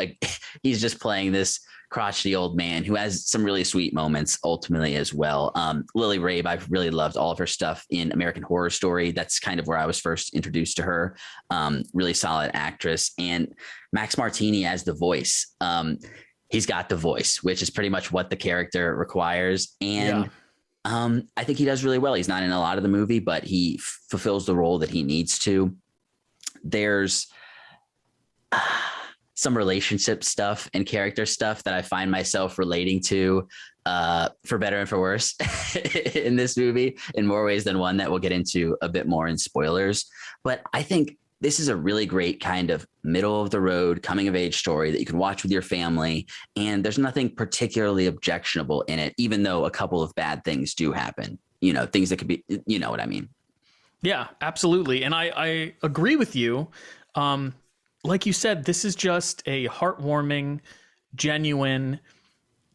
he's just playing this crotchety old man who has some really sweet moments ultimately as well. Lily Rabe, I've really loved all of her stuff in American Horror Story. That's kind of where I was first introduced to her. Really solid actress. And Max Martini as the voice. He's got the voice, which is pretty much what the character requires. And I think he does really well. He's not in a lot of the movie, but he fulfills the role that he needs to. There's some relationship stuff and character stuff that I find myself relating to for better and for worse in this movie in more ways than one that we'll get into a bit more in spoilers. But I think this is a really great kind of middle of the road coming of age story that you can watch with your family. And there's nothing particularly objectionable in it, even though a couple of bad things do happen, things that could be, you know what I mean? Yeah, absolutely. And I agree with you. Like you said, this is just a heartwarming, genuine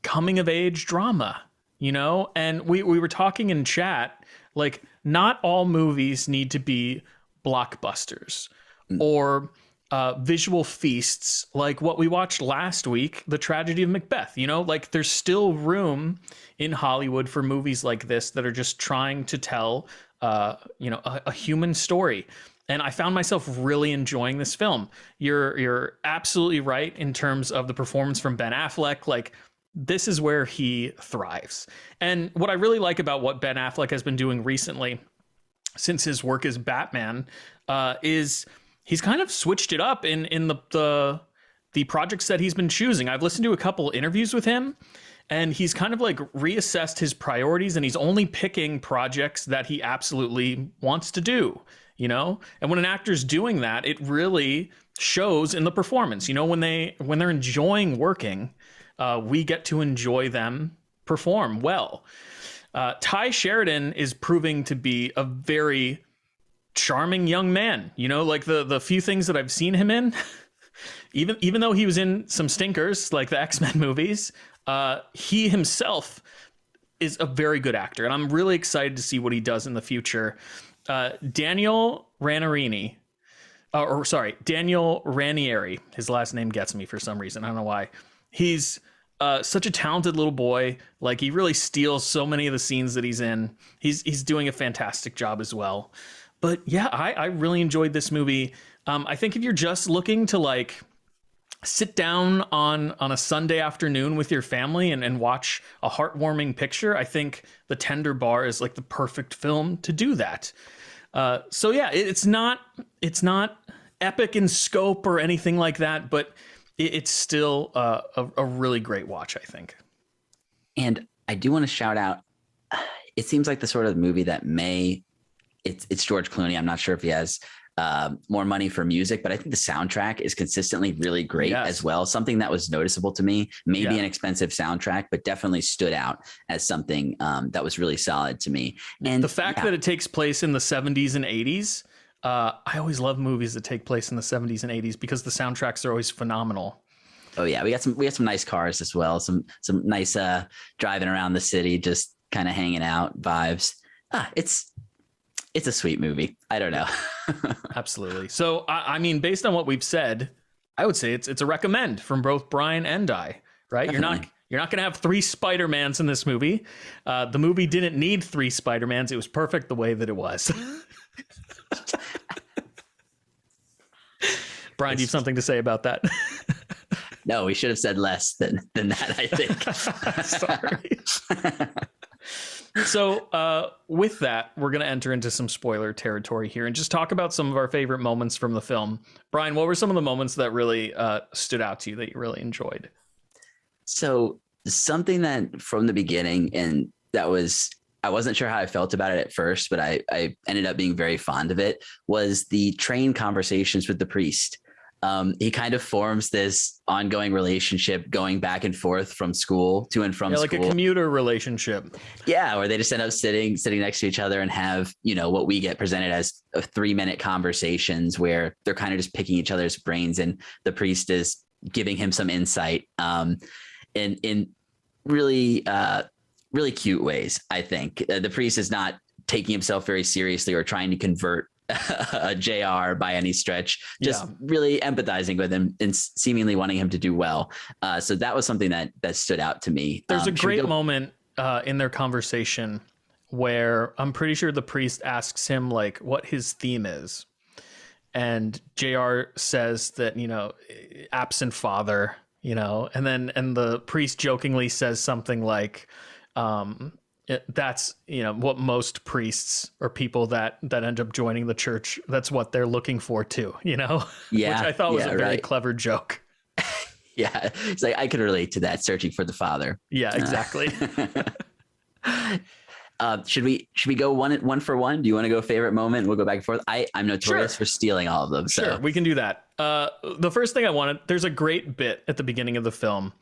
coming of age drama, and we were talking in chat, like not all movies need to be blockbusters or visual feasts like what we watched last week, The Tragedy of Macbeth. Like there's still room in Hollywood for movies like this that are just trying to tell a human story. And I found myself really enjoying this film. You're absolutely right in terms of the performance from Ben Affleck. Like, this is where he thrives. And what I really like about what Ben Affleck has been doing recently, since his work as Batman, is he's kind of switched it up in the projects that he's been choosing. I've listened to a couple interviews with him, and he's kind of like reassessed his priorities, and he's only picking projects that he absolutely wants to do. And when an actor's doing that, it really shows in the performance. When they're enjoying working, we get to enjoy them perform well. Ty Sheridan is proving to be a very charming young man. Like the few things that I've seen him in, even though he was in some stinkers like the X-Men movies, he himself is a very good actor, and I'm really excited to see what he does in the future. Daniel Ranieri. Daniel Ranieri. His last name gets me for some reason. I don't know why. He's such a talented little boy. Like, he really steals so many of the scenes that he's in. He's doing a fantastic job as well. But yeah, I really enjoyed this movie. I think if you're just looking to like sit down on a Sunday afternoon with your family and watch a heartwarming picture, I think The Tender Bar is like the perfect film to do that. So yeah, it's not epic in scope or anything like that, but it's still a really great watch, I think. And I do want to shout out, it seems like the sort of movie that it's George Clooney. I'm not sure if he has more money for music, but I think the soundtrack is consistently really great as well. Something that was noticeable to me, maybe an expensive soundtrack, but definitely stood out as something that was really solid to me. And the fact that it takes place in the 70s and 80s, I always love movies that take place in the 70s and 80s because the soundtracks are always phenomenal. Oh yeah, we got some nice cars as well. Some nice driving around the city, just kind of hanging out vibes. It's a sweet movie. I don't know. Absolutely. So, I mean, based on what we've said, I would say it's a recommend from both Brian and I, right? Definitely. You're not going to have 3 Spider-Mans in this movie. The movie didn't need 3 Spider-Mans. It was perfect the way that it was. Brian, do you have something to say about that? No, we should have said less than that, I think. Sorry. So with that, we're going to enter into some spoiler territory here and just talk about some of our favorite moments from the film. Brian, what were some of the moments that really stood out to you that you really enjoyed? So something that from the beginning, and I wasn't sure how I felt about it at first, but I ended up being very fond of it, was the train conversations with the priest. He kind of forms this ongoing relationship going back and forth from school to and from school. Like a commuter relationship. Yeah, where they just end up sitting next to each other and have, what we get presented as 3-minute conversations where they're kind of just picking each other's brains, and the priest is giving him some insight in really, really cute ways, I think. The priest is not taking himself very seriously or trying to convert a JR by any stretch, just really empathizing with him and seemingly wanting him to do well. So that was something that stood out to me. There's a great moment in their conversation where I'm pretty sure the priest asks him like what his theme is. And JR says that, absent father, and the priest jokingly says something like, that's what most priests or people that end up joining the church, that's what they're looking for too, which I thought was a very clever joke. Yeah, it's like I could relate to that, searching for the father. Yeah, exactly. Should we go one for one? Do you want to go favorite moment? We'll go back and forth. I'm notorious for stealing all of them. So. Sure, we can do that. The first thing I wanted, there's a great bit at the beginning of the film.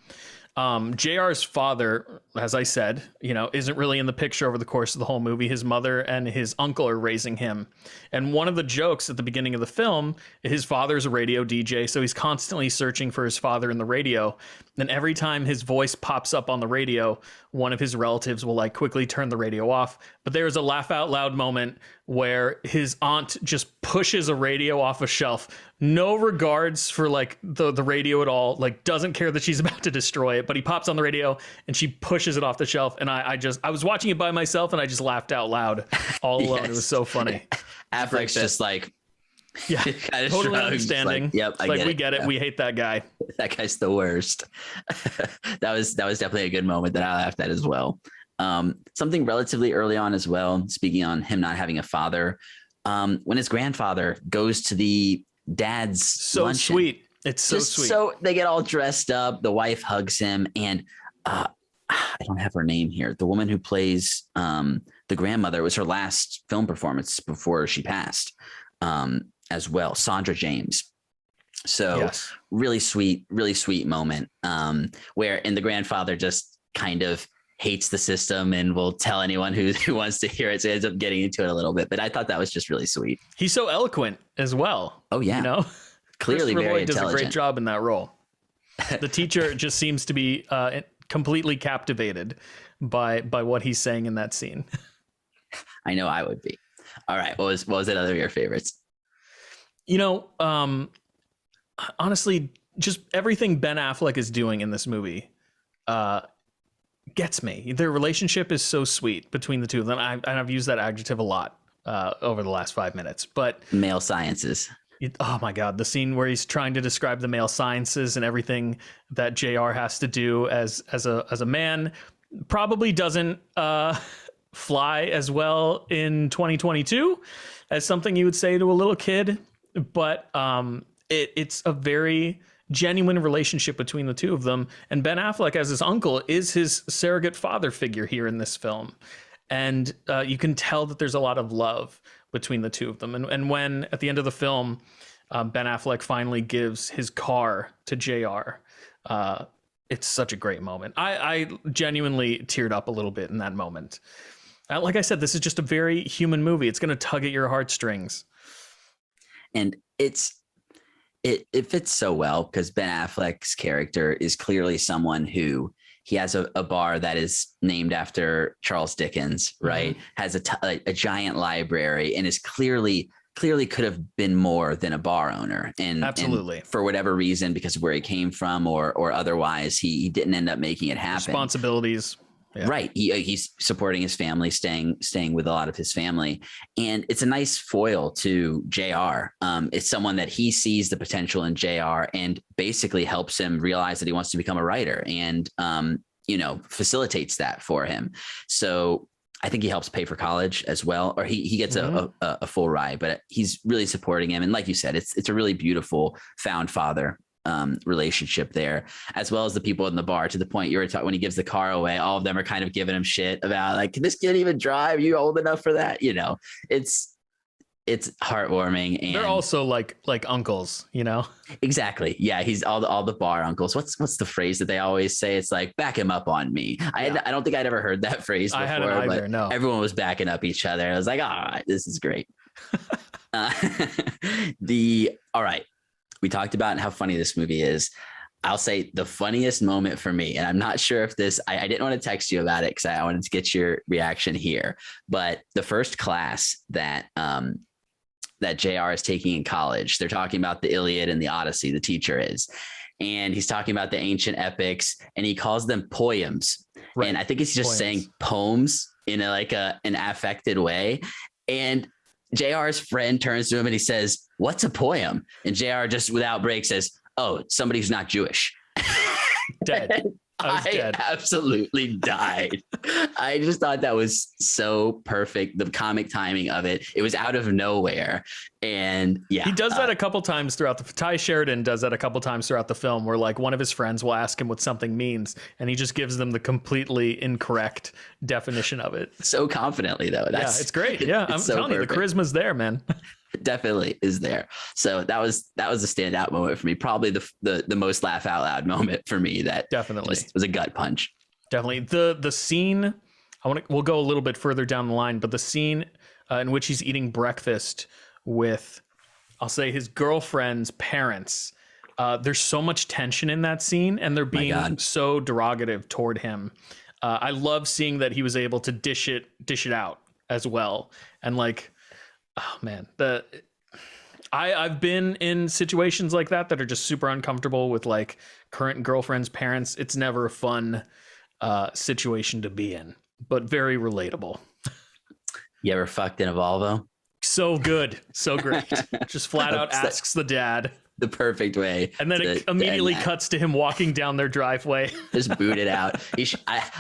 JR's father, as I said, isn't really in the picture over the course of the whole movie. His mother and his uncle are raising him. And one of the jokes at the beginning of the film, his father's a radio DJ, so he's constantly searching for his father in the radio. And every time his voice pops up on the radio, one of his relatives will like quickly turn the radio off. But there is a laugh out loud moment where his aunt just pushes a radio off a shelf. No regards for like the radio at all, like doesn't care that she's about to destroy it, but he pops on the radio and she pushes it off the shelf. And I was watching it by myself and I just laughed out loud all alone. Yes. It was so funny. Affleck's just like, yeah, kind of totally shrugs, understanding. Like, yep, we get it. We hate that guy. That guy's the worst. That was definitely a good moment that I laughed at as well. Something relatively early on as well, speaking on him not having a father, when his grandfather goes to the dad's luncheon. Sweet. It's so sweet. So they get all dressed up. The wife hugs him, and I don't have her name here. The woman who plays the grandmother, it was her last film performance before she passed, as well. Sandra James. So yes. really sweet moment where the grandfather just kind of hates the system and will tell anyone who wants to hear it. So he ends up getting into it a little bit, but I thought that was just really sweet. He's so eloquent as well. Oh yeah. Clearly very intelligent. Does a great job in that role. The teacher just seems to be completely captivated by what he's saying in that scene. I know I would be. All right. What was it other of your favorites? Honestly, just everything Ben Affleck is doing in this movie gets me. Their relationship is so sweet between the two of them. I've used that adjective a lot over the last 5 minutes, but male sciences. Oh my God, the scene where he's trying to describe the male sciences and everything that JR has to do as a man probably doesn't fly as well in 2022 as something you would say to a little kid, but it's a very genuine relationship between the two of them. And Ben Affleck as his uncle is his surrogate father figure here in this film. And you can tell that there's a lot of love between the two of them. And when at the end of the film, Ben Affleck finally gives his car to JR, it's such a great moment. I genuinely teared up a little bit in that moment. Like I said, this is just a very human movie. It's going to tug at your heartstrings. And it fits so well because Ben Affleck's character is clearly someone who he has a bar that is named after Charles Dickens, right? Mm-hmm. Has a giant library and is clearly could have been more than a bar owner. And absolutely, and for whatever reason, because of where he came from or otherwise, he didn't end up making it happen. Responsibilities. Yeah. Right. He's supporting his family, staying with a lot of his family. And it's a nice foil to JR. It's someone that he sees the potential in JR and basically helps him realize that he wants to become a writer and, facilitates that for him. So I think he helps pay for college as well, or he gets a full ride, but he's really supporting him. And like you said, it's a really beautiful found father relationship there, as well as the people in the bar, to the point you were talking when he gives the car away, all of them are kind of giving him shit about like, can this kid even drive? Are you old enough for that? It's heartwarming. And they're also like uncles, Exactly. Yeah. He's all the bar uncles. What's the phrase that they always say? It's like, back him up on me. Yeah. I don't think I'd ever heard that phrase before, I hadn't either, no. Everyone was backing up each other. I was like, all right, this is great. All right. We talked about how funny this movie is. I'll say the funniest moment for me, and I'm not sure if this, I didn't want to text you about it because I wanted to get your reaction here, but the first class that JR is taking in college, they're talking about the Iliad and the Odyssey, the teacher is, and he's talking about the ancient epics and he calls them poems. Right. And I think he's just saying poems in an affected way. And JR's friend turns to him and he says, "What's a poem?" And JR just without break says, "Oh, somebody who's not Jewish." Dead. I absolutely died. I just thought that was so perfect. The comic timing of it. It was out of nowhere. And yeah. He does that a couple times throughout Ty Sheridan does that a couple times throughout the film where like one of his friends will ask him what something means and he just gives them the completely incorrect definition of it. So confidently though. It's great. Yeah. I'm so telling perfect. You, the charisma's there, man. Definitely is there. So that was a standout moment for me. Probably the most laugh out loud moment for me. That definitely was a gut punch. Definitely the scene. We'll go a little bit further down the line, but the scene in which he's eating breakfast with, I'll say, his girlfriend's parents. There's so much tension in that scene, and they're being so derogative toward him. I love seeing that he was able to dish it out as well, and like. Oh man, I've been in situations like that are just super uncomfortable with like current girlfriend's parents. It's never a fun situation to be in, but very relatable. You ever fucked in a Volvo? So good, so great. Just flat out asks the dad. The perfect way. And then it immediately cuts to him walking down their driveway. Just boot it out.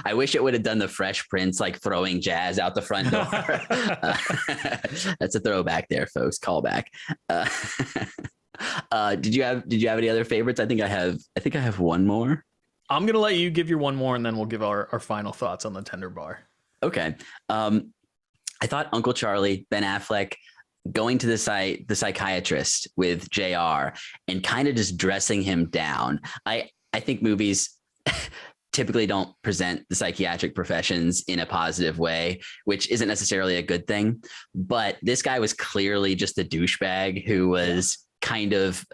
I wish it would have done the Fresh Prince, like throwing jazz out the front door. That's a throwback there, folks. Callback. Did you have any other favorites? I think I have one more. I'm going to let you give your one more and then we'll give our final thoughts on the Tender Bar. Okay. I thought Uncle Charlie, Ben Affleck, going to the psychiatrist with JR and kind of just dressing him down. I think movies typically don't present the psychiatric professions in a positive way, which isn't necessarily a good thing. But this guy was clearly just a douchebag who was kind of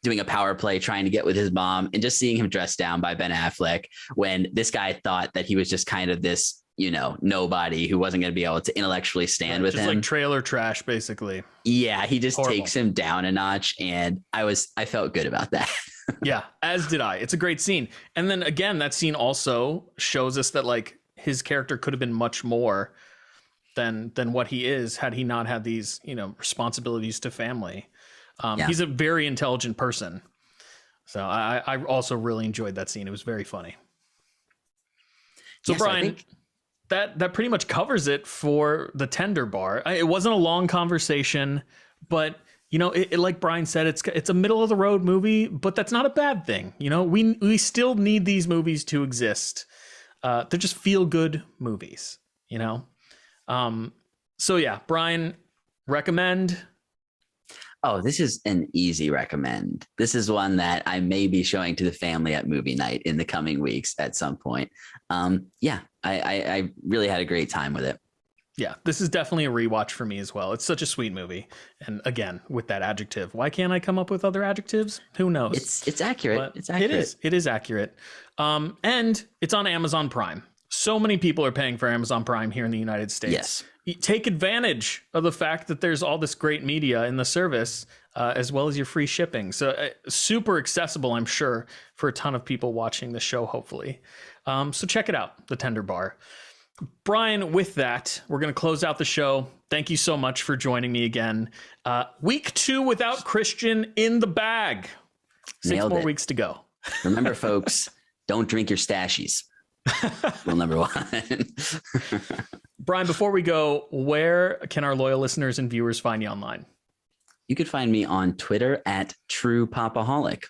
doing a power play, trying to get with his mom, and just seeing him dressed down by Ben Affleck when this guy thought that he was just kind of this, nobody who wasn't going to be able to intellectually stand with just him. Like trailer trash, basically. Yeah, he just Horrible. takes him down a notch, and I felt good about that. Yeah, as did I. It's a great scene. And then again, that scene also shows us that like his character could have been much more than what he is had he not had these, responsibilities to family. He's a very intelligent person. So I also really enjoyed that scene. It was very funny. So yes, Brian, that pretty much covers it for the Tender Bar. It wasn't a long conversation, but like Brian said, it's a middle of the road movie, but that's not a bad thing. We still need these movies to exist. They're just feel good movies, So yeah, Brian, recommend. Oh, this is an easy recommend. This is one that I may be showing to the family at movie night in the coming weeks at some point. I really had a great time with it. Yeah, this is definitely a rewatch for me as well. It's such a sweet movie. And again, with that adjective, why can't I come up with other adjectives? Who knows? It's accurate. But it's accurate. It is accurate. And it's on Amazon Prime. So many people are paying for Amazon Prime here in the United States. Yes. Take advantage of the fact that there's all this great media in the service, as well as your free shipping. So super accessible, I'm sure, for a ton of people watching the show, hopefully. So check it out, The Tender Bar. Brian, with that, we're going to close out the show. Thank you so much for joining me again. Week 2 without Christian in the bag. 6 more weeks to go. Remember, folks, don't drink your stashies. Rule number 1. Brian, before we go, where can our loyal listeners and viewers find you online? You could find me on Twitter at True Pop-O-Holic.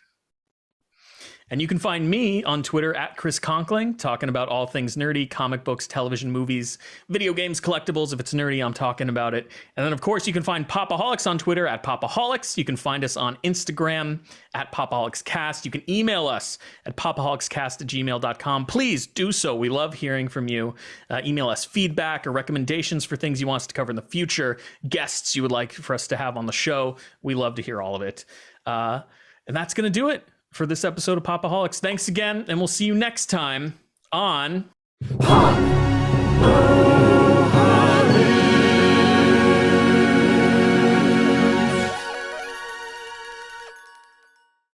And you can find me on Twitter at Chris Conkling, talking about all things nerdy, comic books, television, movies, video games, collectibles. If it's nerdy, I'm talking about it. And then, of course, you can find Pop-O-Holics on Twitter at Pop-O-Holics. You can find us on Instagram at Pop-O-Holicscast. You can email us at popaholicscast@gmail.com. Please do so. We love hearing from you. Email us feedback or recommendations for things you want us to cover in the future, guests you would like for us to have on the show. We love to hear all of it. And that's going to do it for this episode of Pop-O-Holics. Thanks again, and we'll see you next time on